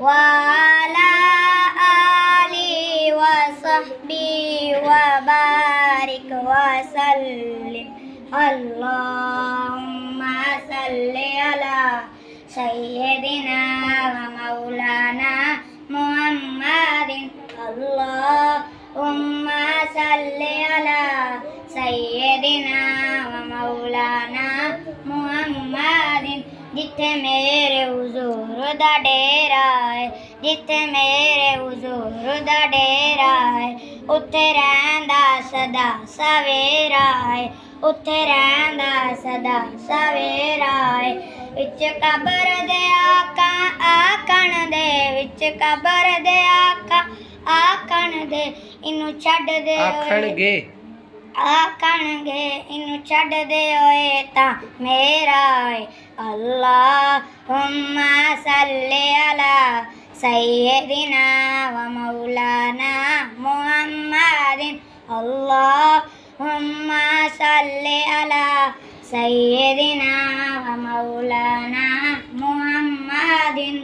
وعلى آله وصحبه وبارك وسلم اللهم صل على سيدنا ومولانا محمد اللهم صل على سيدنا وموलाना मुहम्मद जिथे मेरे हुजूर दा डेरा है जिथे मेरे हुजूर दा डेरा है उत्थे रहंदा सदा सवेरा है उत्थे रहंदा सदा सवेरा है विच कबर दे आका आकण दे विच कबर दे आका आकण दे इनू छड्ड दे आखणगे आखणगे इनू छड्ड दे ओए तां मेरा है अल्लाहुम्मा सल्ली अला सय्यदिना व मौलाना मुहम्मदिन अल्लाहुम्मा सल्ली अला सय्यदिना व मौलाना मुहम्मदिन।